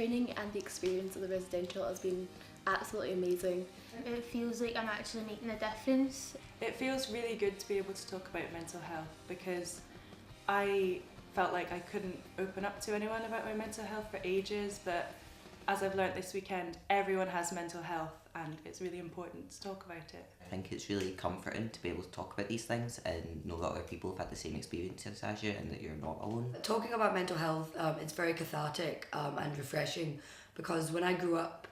training and the experience of the residential has been absolutely amazing. It feels like I'm actually making a difference. It feels really good to be able to talk about mental health because I felt like I couldn't open up to anyone about my mental health for ages, but as I've learnt this weekend, everyone has mental health and it's really important to talk about it. I think it's really comforting to be able to talk about these things and know that other people have had the same experiences as you and that you're not alone. Talking about mental health, it's very cathartic and refreshing, because when I grew up,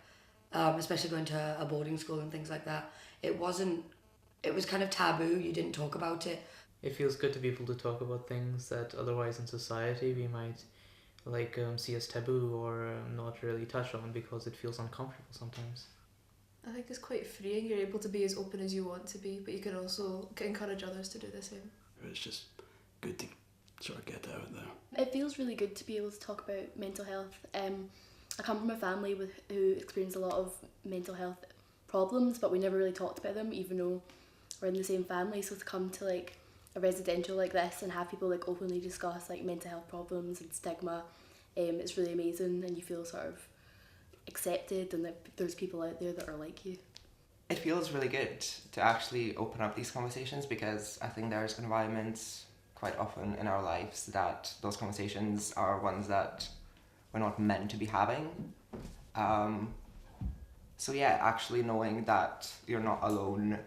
especially going to a boarding school and things like that, it was kind of taboo. You didn't talk about it. It feels good to be able to talk about things that otherwise in society we might see as taboo or not really touch on because it feels uncomfortable sometimes. I think it's quite freeing. You're able to be as open as you want to be, but you can also encourage others to do the same. It's just good to sort of get out there. It feels really good to be able to talk about mental health. I come from a family who experienced a lot of mental health problems, but we never really talked about them, even though we're in the same family. So to come to like a residential like this and have people like openly discuss like mental health problems and stigma, it's really amazing, and you feel sort of accepted and that there's people out there that are like you. It feels really good to actually open up these conversations, because I think there's environments quite often in our lives that those conversations are ones that we're not meant to be having. So yeah, actually knowing that you're not alone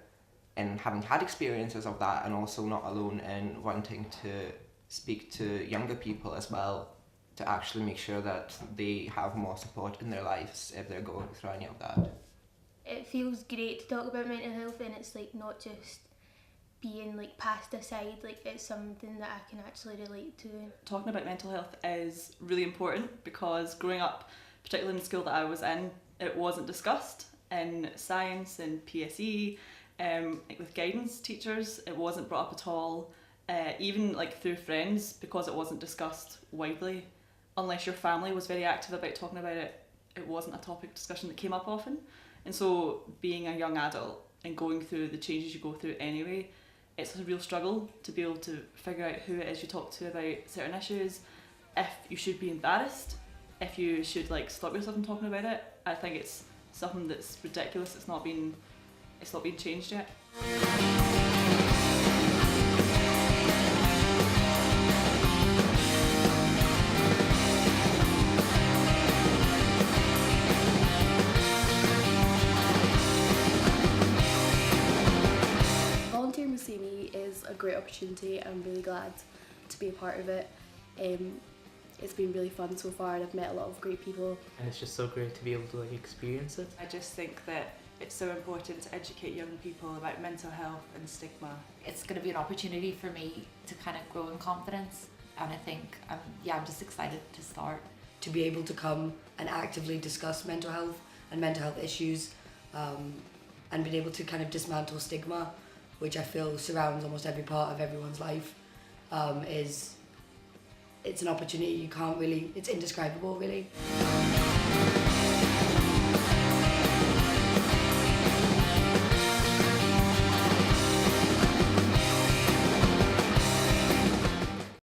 in having had experiences of that, and also not alone in wanting to speak to younger people as well, to actually make sure that they have more support in their lives if they're going through any of that. It feels great to talk about mental health, and it's like not just being like passed aside, like it's something that I can actually relate to. Talking about mental health is really important because growing up, particularly in the school that I was in, it wasn't discussed in science and PSE, like with guidance teachers, it wasn't brought up at all, even like through friends, because it wasn't discussed widely. Unless your family was very active about talking about it, it wasn't a topic of discussion that came up often. And so being a young adult and going through the changes you go through anyway, it's a real struggle to be able to figure out who it is you talk to about certain issues, if you should be embarrassed, if you should like stop yourself from talking about it. I think it's something that's ridiculous. It's not been changed yet. Volunteering with SEME is a great opportunity. I'm really glad to be a part of it. It's been really fun so far, and I've met a lot of great people. And it's just so great to be able to like experience it. I just think that it's so important to educate young people about mental health and stigma. It's going to be an opportunity for me to kind of grow in confidence, and I think I'm just excited to start. To be able to come and actively discuss mental health and mental health issues, and being able to kind of dismantle stigma, which I feel surrounds almost every part of everyone's life, it's an opportunity you can't really, it's indescribable really.